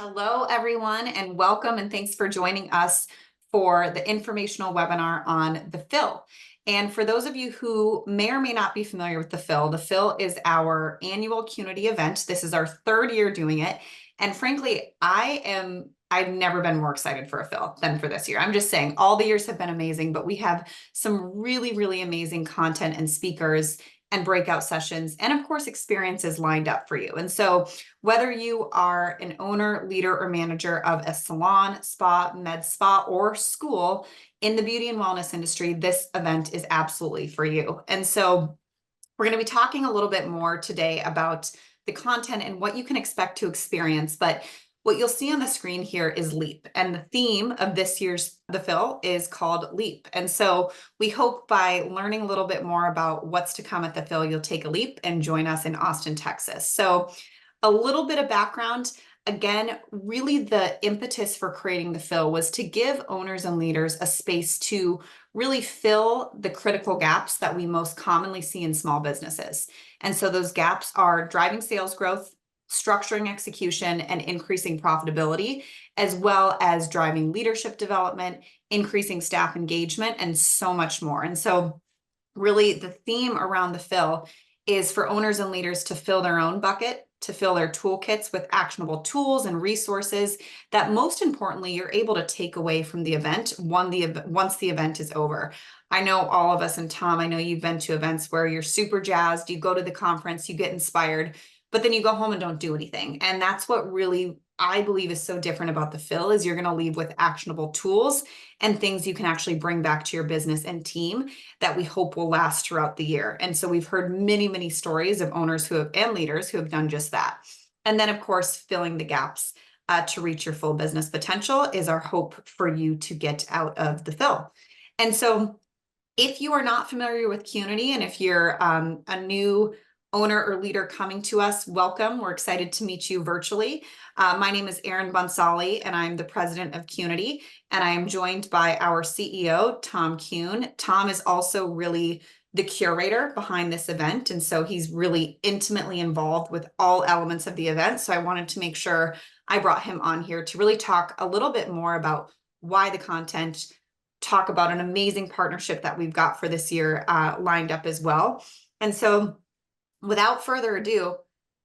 Hello, everyone, and welcome, and thanks for joining us for the informational webinar on the FiLL. And for those of you who may or may not be familiar with the FiLL is our annual Qnity event. This is our third year doing it. And frankly, I've never been more excited for a FiLL than for this year. I'm just saying all the years have been amazing, but we have some really, really amazing content and speakers and breakout sessions, and of course, experiences lined up for you. And so whether you are an owner, leader, or manager of a salon, spa, med spa, or school in the beauty and wellness industry, this event is absolutely for you. And so we're going to be talking a little bit more today about the content and what you can expect to experience. But what you'll see on the screen here is LEAP. And the theme of this year's the FiLL is called LEAP. And so we hope by learning a little bit more about what's to come at the FiLL, you'll take a leap and join us in Austin, Texas. So a little bit of background. Again, really the impetus for creating the FiLL was to give owners and leaders a space to really fill the critical gaps that we most commonly see in small businesses. And so those gaps are driving sales growth, structuring execution, and increasing profitability, as well as driving leadership development, increasing staff engagement, and so much more. And so really the theme around the FiLL is for owners and leaders to fill their own bucket, to fill their toolkits with actionable tools and resources that most importantly, you're able to take away from the event once the event is over. I know all of us, and Tom, I know you've been to events where you're super jazzed, you go to the conference, you get inspired, but then you go home and don't do anything. And that's what really I believe is so different about the FiLL is you're going to leave with actionable tools and things you can actually bring back to your business and team that we hope will last throughout the year. And so we've heard many, many stories of owners and leaders who have done just that. And then, of course, filling the gaps to reach your full business potential is our hope for you to get out of the FiLL. And so if you are not familiar with Qnity, and if you're a new owner or leader coming to us, welcome. We're excited to meet you virtually. My name is Erin Kuhn, and I'm the president of Qnity, and I am joined by our CEO, Tom Kuhn. Tom is also really the curator behind this event, and so he's really intimately involved with all elements of the event. So I wanted to make sure I brought him on here to really talk a little bit more about why the content, talk about an amazing partnership that we've got for this year lined up as well. And so without further ado,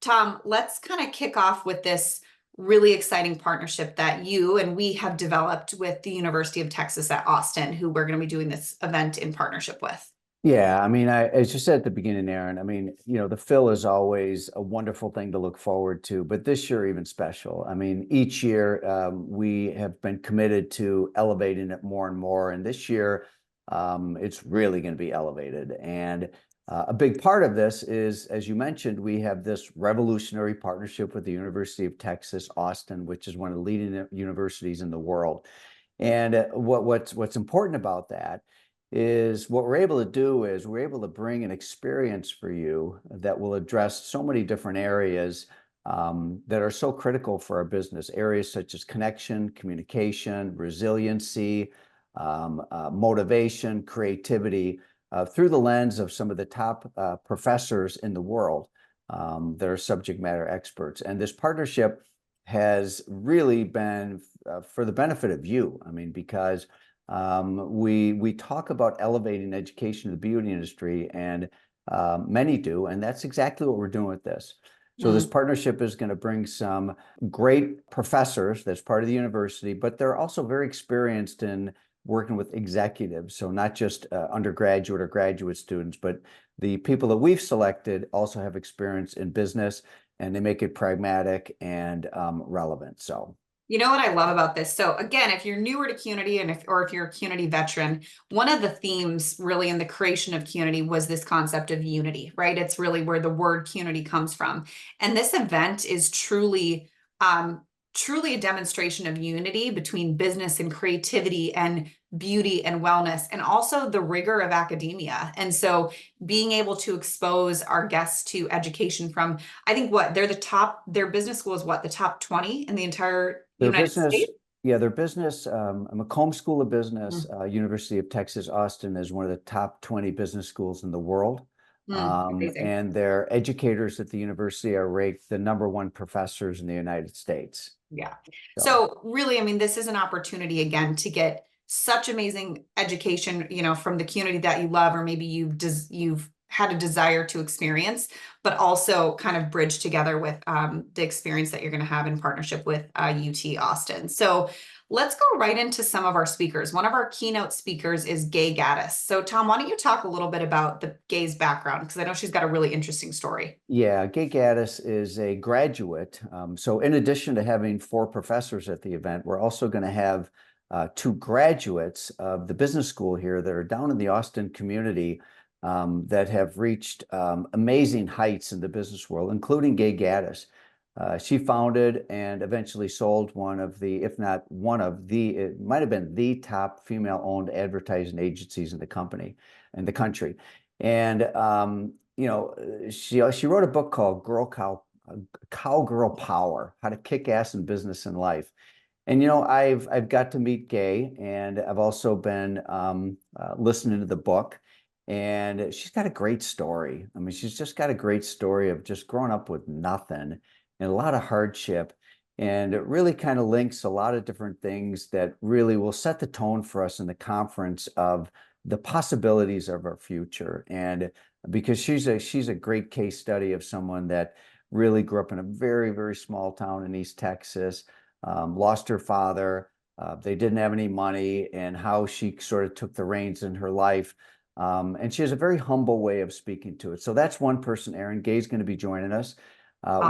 Tom, let's kind of kick off with this really exciting partnership that you and we have developed with the University of Texas at Austin, who we're going to be doing this event in partnership with. Yeah, I mean, as you said at the beginning, Erin, I mean, the FiLL is always a wonderful thing to look forward to, but this year even special. I mean, each year we have been committed to elevating it more and more, and this year it's really going to be elevated. And a big part of this is, as you mentioned, we have this revolutionary partnership with the University of Texas, Austin, which is one of the leading universities in the world. And what's important about that is what we're able to do is we're able to bring an experience for you that will address so many different areas that are so critical for our business, areas such as connection, communication, resiliency, motivation, creativity, through the lens of some of the top professors in the world that are subject matter experts. And this partnership has really been for the benefit of you. I mean, because we talk about elevating education in the beauty industry, and many do, and that's exactly what we're doing with this. So this partnership is going to bring some great professors that's part of the university, but they're also very experienced in working with executives. So not just undergraduate or graduate students, but the people that we've selected also have experience in business, and they make it pragmatic and relevant. So. You know what I love about this? So again, if you're newer to Qnity or if you're a Qnity veteran, one of the themes really in the creation of Qnity was this concept of unity, right? It's really where the word Qnity comes from. And this event is truly a demonstration of unity between business and creativity and beauty and wellness, and also the rigor of academia. And so being able to expose our guests to education from, I think their business school is the top 20 in the entire United States? Yeah, their business, Macomb School of Business, University of Texas, Austin is one of the top 20 business schools in the world. Amazing. And their educators at the university are ranked the #1 professors in the United States. Yeah. So, So really, I mean, this is an opportunity again to get such amazing education, from the community that you love, or maybe you've had a desire to experience, but also kind of bridge together with the experience that you're going to have in partnership with UT Austin. So let's go right into some of our speakers. One of our keynote speakers is Gay Gaddis. So Tom, why don't you talk a little bit about the Gay's background? Because I know she's got a really interesting story. yeah, Gay Gaddis is a graduate. So in addition to having 4 professors at the event, we're also going to have 2 graduates of the business school here that are down in the Austin community that have reached amazing heights in the business world, including Gay Gaddis. She founded and eventually sold one of the, if not one of the, it might have been the top female-owned advertising agencies in the country. And she wrote a book called Cowgirl Power: How to Kick Ass in Business and Life. And I've got to meet Gay, and I've also been listening to the book. And she's got a great story. I mean, she's just got a great story of just growing up with nothing and a lot of hardship. And it really kind of links a lot of different things that really will set the tone for us in the conference of the possibilities of our future. And because she's a great case study of someone that really grew up in a very, very small town in East Texas, lost her father. They didn't have any money, and how she sort of took the reins in her life. And she has a very humble way of speaking to it. So that's one person. Erin Gay's going to be joining us.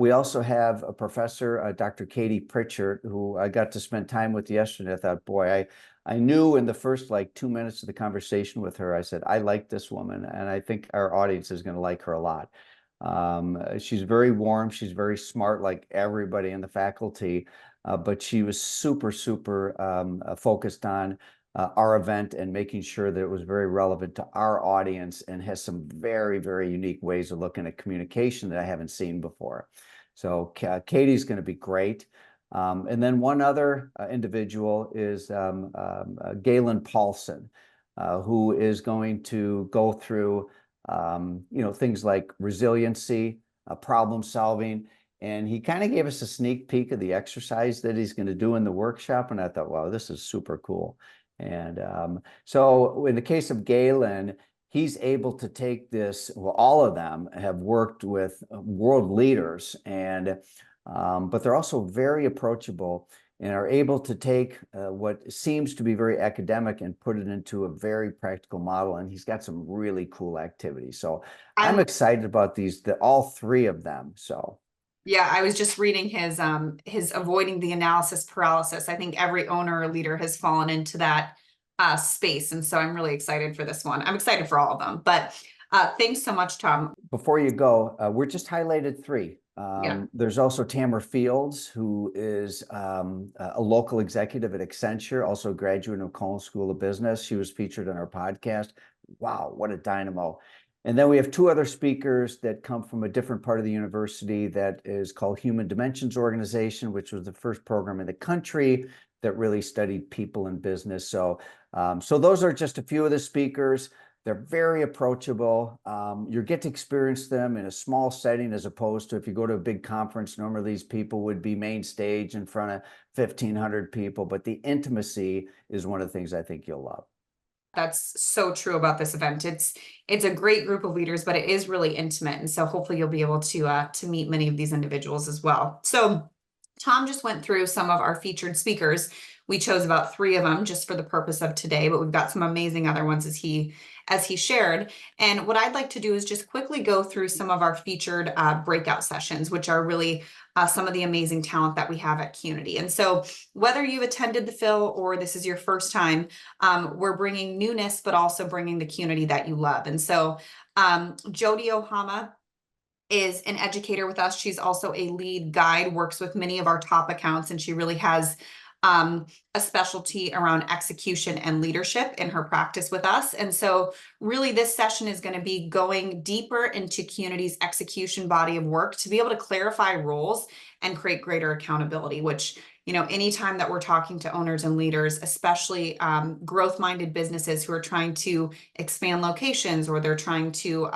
We also have a professor, Dr. Katie Pritchard, who I got to spend time with yesterday. I thought, boy, I knew in the first 2 minutes of the conversation with her, I said, I like this woman, and I think our audience is going to like her a lot. She's very warm. She's very smart, like everybody in the faculty, but she was super, super focused on our event and making sure that it was very relevant to our audience, and has some very, very unique ways of looking at communication that I haven't seen before. So Katie's going to be great. And then one other individual is Galen Paulson, who is going to go through things like resiliency, problem solving. And he kind of gave us a sneak peek of the exercise that he's going to do in the workshop. And I thought, wow, this is super cool. And so in the case of Galen, he's able to take this, well, all of them have worked with world leaders, and but they're also very approachable and are able to take what seems to be very academic and put it into a very practical model. And he's got some really cool activities. So I'm excited about all 3 of them. So. Yeah, I was just reading his avoiding the analysis paralysis. I think every owner or leader has fallen into that space. And so I'm really excited for this one. I'm excited for all of them, but thanks so much, Tom. Before you go, we're just highlighted 3. Yeah. There's also Tamara Fields, who is a local executive at Accenture, also a graduate of Cone School of Business. She was featured on our podcast. Wow, what a dynamo. And then we have 2 other speakers that come from a different part of the university that is called Human Dimensions Organization, which was the first program in the country that really studied people in business. So those are just a few of the speakers. They're very approachable. You get to experience them in a small setting, as opposed to if you go to a big conference, normally these people would be main stage in front of 1,500 people, but the intimacy is one of the things I think you'll love. That's so true about this event. It's a great group of leaders, but it is really intimate. And so hopefully you'll be able to meet many of these individuals as well. So Tom just went through some of our featured speakers. We chose about 3 of them just for the purpose of today, but we've got some amazing other ones as he shared. And what I'd like to do is just quickly go through some of our featured breakout sessions, which are really some of the amazing talent that we have at Qnity. And so whether you've attended the FiLL or this is your first time, we're bringing newness, but also bringing the Qnity that you love. And so Jody Ohama is an educator with us. She's also a lead guide, works with many of our top accounts, and she really has a specialty around execution and leadership in her practice with us. And so really this session is going to be going deeper into Qnity's execution body of work to be able to clarify roles and create greater accountability, which, anytime that we're talking to owners and leaders, especially growth-minded businesses who are trying to expand locations, or they're trying to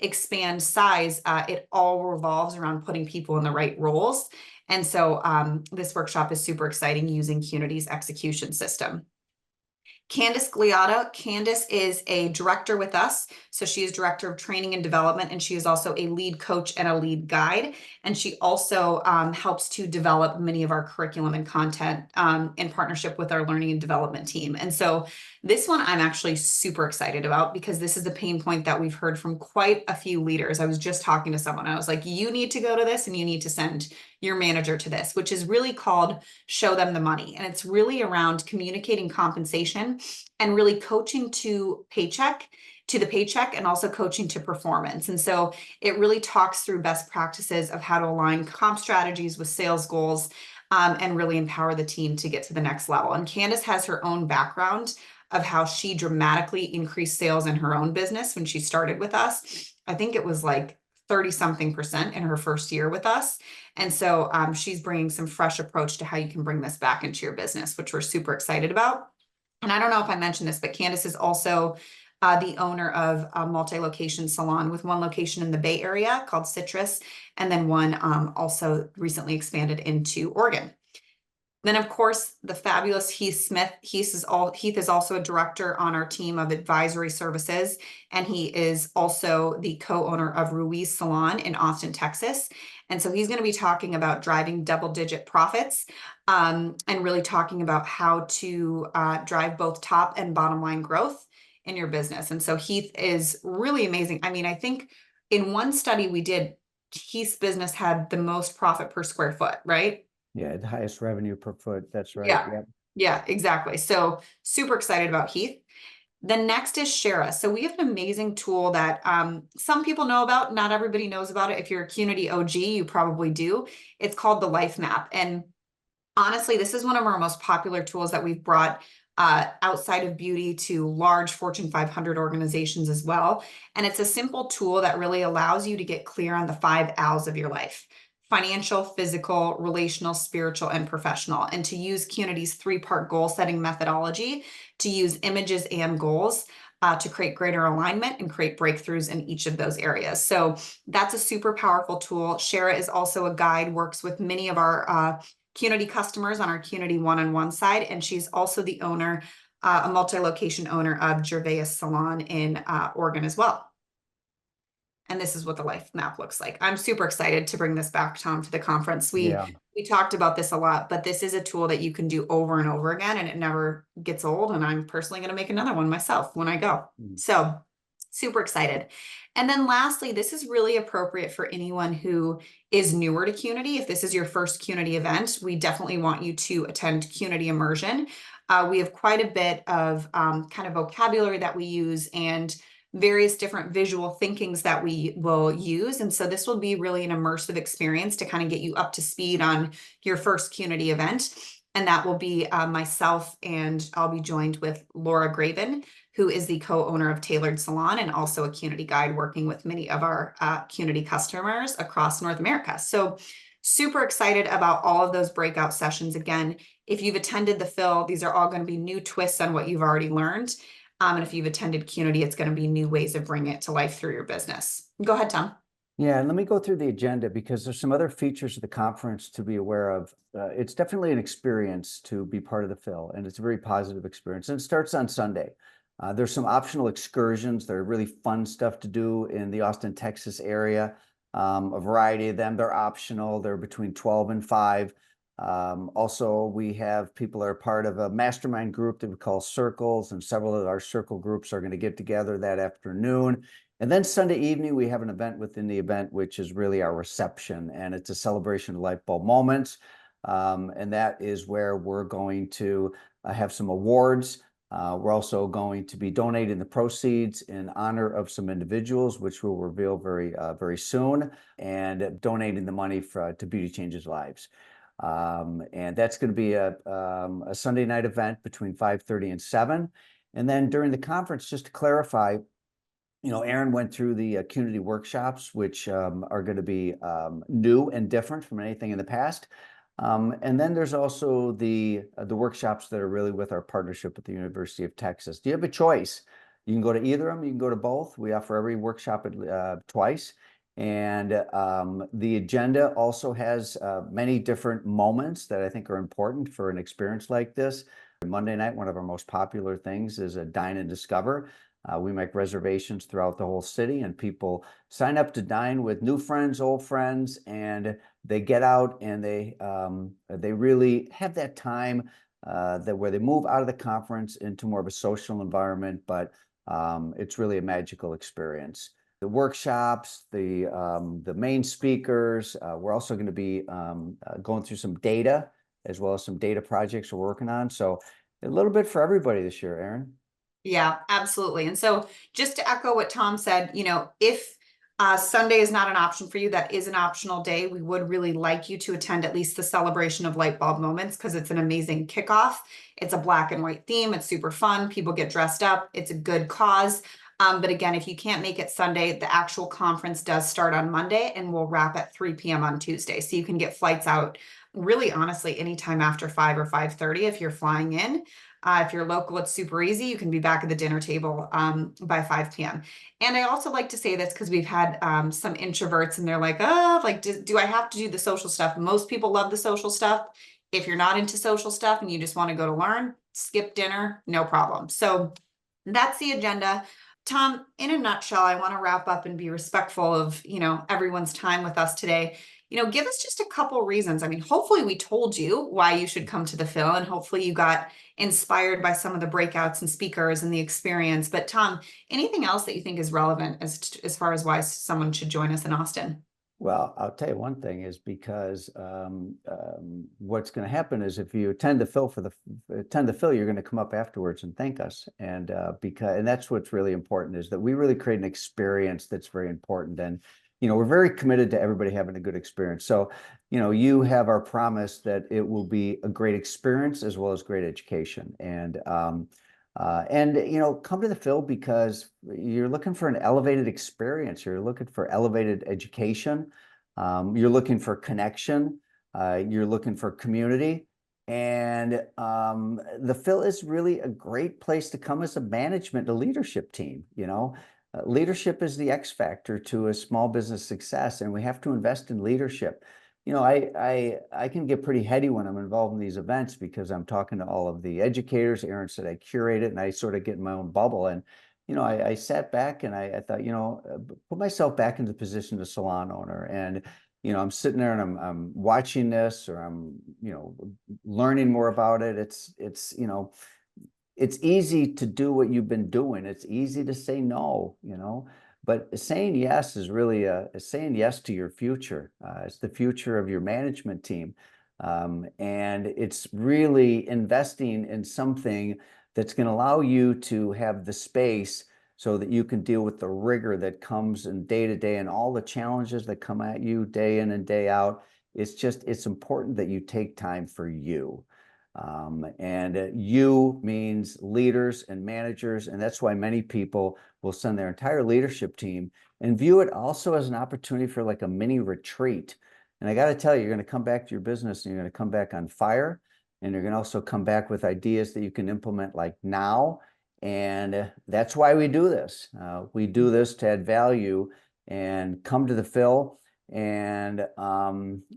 expand size, it all revolves around putting people in the right roles. And so this workshop is super exciting using Qnity's execution system. Candice Gliata. Candice is a director with us. So she is director of training and development, and she is also a lead coach and a lead guide. And she also helps to develop many of our curriculum and content in partnership with our learning and development team. And so this one I'm actually super excited about because this is a pain point that we've heard from quite a few leaders. I was just talking to someone. I was like, you need to go to this and you need to send your manager to this, which is really called Show Them the Money. And it's really around communicating compensation and really coaching to the paycheck and also coaching to performance. And so it really talks through best practices of how to align comp strategies with sales goals and really empower the team to get to the next level. And Candice has her own background of how she dramatically increased sales in her own business when she started with us. I think it was like 30-something% in her first year with us. And so she's bringing some fresh approach to how you can bring this back into your business, which we're super excited about. And I don't know if I mentioned this, but Candice is also the owner of a multi-location salon with one location in the Bay Area called Citrus, and then one also recently expanded into Oregon. Then, of course, the fabulous Heath Smith. Heath is also a director on our team of advisory services, and he is also the co-owner of Ruiz Salon in Austin, Texas. And so he's going to be talking about driving double-digit profits and really talking about how to drive both top and bottom line growth in your business. And so Heath is really amazing. I mean, I think in one study we did, Heath's business had the most profit per square foot, right? Yeah, the highest revenue per foot. That's right. Yeah. Yep. Yeah, exactly. So super excited about Heath. The next is Shara. So we have an amazing tool that some people know about. Not everybody knows about it. If you're a Qnity OG, you probably do. It's called the Life Map. And honestly, this is one of our most popular tools that we've brought outside of beauty to large Fortune 500 organizations as well. And it's a simple tool that really allows you to get clear on the 5 L's of your life: financial, physical, relational, spiritual, and professional. And to use Qnity's 3-part goal setting methodology to use images and goals to create greater alignment and create breakthroughs in each of those areas. So that's a super powerful tool. Shara is also a guide, works with many of our Qnity customers on our Qnity one-on-one side. And she's also the owner, a multi-location owner of Gervais Salon in Oregon as well. And this is what the Life Map looks like. I'm super excited to bring this back, Tom, to the conference. We talked about this a lot, but this is a tool that you can do over and over again, and it never gets old. And I'm personally going to make another one myself when I go. So super excited. And then lastly, this is really appropriate for anyone who is newer to Qnity. If this is your first Qnity event, we definitely want you to attend Qnity Immersion. We have quite a bit of kind of vocabulary that we use and various different visual thinkings that we will use. And so this will be really an immersive experience to kind of get you up to speed on your first Qnity event. And that will be myself, and I'll be joined with Laura Graven, who is the co-owner of Tailored Salon and also a Qnity guide, working with many of our Qnity customers across North America. So super excited about all of those breakout sessions. Again, if you've attended the FiLL, these are all going to be new twists on what you've already learned. And if you've attended Qnity, it's going to be new ways of bringing it to life through your business. Go ahead, Tom. Yeah, and let me go through the agenda because there's some other features of the conference to be aware of. It's definitely an experience to be part of the FiLL, and it's a very positive experience. And it starts on Sunday. There's some optional excursions. They're really fun stuff to do in the Austin, Texas area. A variety of them. They're optional. They're between 12 and 5. Also, we have people that are part of a mastermind group that we call Circles, and several of our circle groups are going to get together that afternoon. And then Sunday evening, we have an event within the event, which is really our reception, and it's a celebration of light bulb moments. And that is where we're going to have some awards. We're also going to be donating the proceeds in honor of some individuals, which we'll reveal very soon, and donating the money to Beauty Changes Lives. And that's going to be a Sunday night event between 5:30 and 7. And then during the conference, just to clarify, Erin went through the Qnity workshops, which are going to be new and different from anything in the past. And then there's also the workshops that are really with our partnership with the University of Texas. Do you have a choice? You can go to either of them, you can go to both. We offer every workshop twice. And the agenda also has many different moments that I think are important for an experience like this. Monday night, one of our most popular things is a Dine and Discover. We make reservations throughout the whole city, and people sign up to dine with new friends, old friends, and they get out and they really have that time where they move out of the conference into more of a social environment, but it's really a magical experience. The workshops, the main speakers, we're also going to be going through some data as well as some data projects we're working on. So a little bit for everybody this year, Erin. Yeah, absolutely. And so just to echo what Tom said, if Sunday is not an option for you, that is an optional day. We would really like you to attend at least the celebration of light bulb moments because it's an amazing kickoff. It's a black and white theme. It's super fun. People get dressed up. It's a good cause. But again, if you can't make it Sunday, the actual conference does start on Monday and we'll wrap at 3 p.m. on Tuesday. So you can get flights out really honestly anytime after 5 or 5:30 if you're flying in. If you're local, it's super easy. You can be back at the dinner table by 5 p.m. And I also like to say this because we've had some introverts and they're like, oh, like, do I have to do the social stuff? Most people love the social stuff. If you're not into social stuff and you just want to go to learn, skip dinner, no problem. So that's the agenda. Tom, in a nutshell, I want to wrap up and be respectful of, everyone's time with us today. Give us just a couple reasons. I mean, hopefully we told you why you should come to the FiLL, and hopefully you got inspired by some of the breakouts and speakers and the experience. But Tom, anything else that you think is relevant as far as why someone should join us in Austin? Well, I'll tell you one thing is because what's going to happen is if you attend the FiLL, you're going to come up afterwards and thank us. And and that's what's really important is that we really create an experience that's very important. And we're very committed to everybody having a good experience. So you have our promise that it will be a great experience as well as great education. And come to the FiLL because you're looking for an elevated experience. You're looking for elevated education. You're looking for connection. You're looking for community. And the FiLL is really a great place to come as a management, a leadership team. Leadership is the X factor to a small business success, and we have to invest in leadership. I can get pretty heady when I'm involved in these events because I'm talking to all of the educators. Erin said I curate it, and I sort of get in my own bubble. And I sat back and I thought, put myself back in the position of a salon owner, and I'm sitting there and I'm watching this, or I'm learning more about it. It's easy to do what you've been doing. It's easy to say no, but saying yes is really saying yes to your future. It's the future of your management team. And it's really investing in something that's going to allow you to have the space so that you can deal with the rigor that comes in day to day and all the challenges that come at you day in and day out. It's important that you take time for you. You means leaders and managers, and that's why many people will send their entire leadership team and view it also as an opportunity for like a mini retreat. And I got to tell you, you're going to come back to your business and you're going to come back on fire, and you're going to also come back with ideas that you can implement like now. And that's why we do this. We do this to add value, and come to the FiLL, and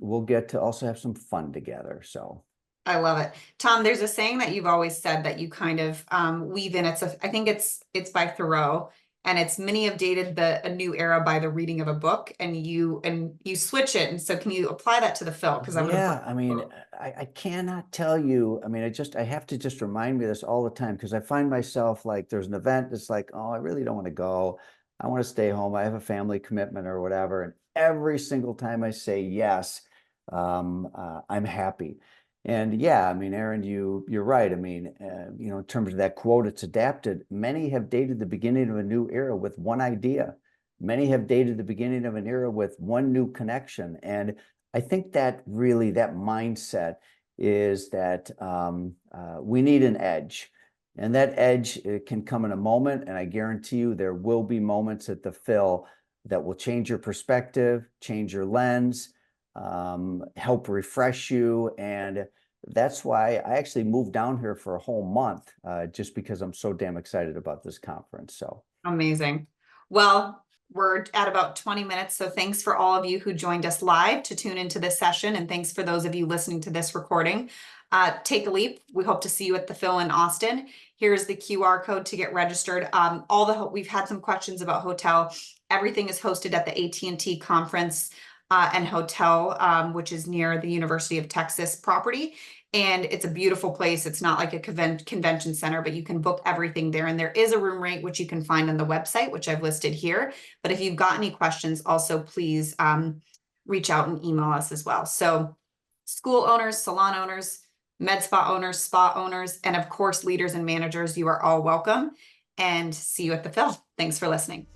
we'll get to also have some fun together. So. I love it. Tom, there's a saying that you've always said that you kind of weave in. I think it's by Thoreau, and it's many have dated a new era by the reading of a book, and you switch it. And so can you apply that to the FiLL? Because I mean, I cannot tell you. I mean, I have to just remind me of this all the time, because I find myself like there's an event that's like, oh, I really don't want to go. I want to stay home. I have a family commitment or whatever. And every single time I say yes, I'm happy. And yeah, I mean, Erin, you're right. I mean, in terms of that quote, it's adapted. Many have dated the beginning of a new era with one idea. Many have dated the beginning of an era with one new connection. And I think that really that mindset is that we need an edge. And that edge, it can come in a moment. And I guarantee you there will be moments at the FiLL that will change your perspective, change your lens, help refresh you. And that's why I actually moved down here for a whole month, just because I'm so damn excited about this conference. So Amazing. Well, we're at about 20 minutes, so thanks for all of you who joined us live to tune into this session, and thanks for those of you listening to this recording. Take a leap. We hope to see you at the FiLL in Austin. Here's the QR code to get registered. We've had some questions about hotel. Everything is hosted at the AT&T conference and hotel, which is near the University of Texas property. And it's a beautiful place. It's not like a convention center, but you can book everything there. And there is a room rate, which you can find on the website, which I've listed here. But if you've got any questions, also please reach out and email us as well. So school owners, salon owners, med spa owners, and of course, leaders and managers, you are all welcome. And see you at the FiLL. Thanks for listening.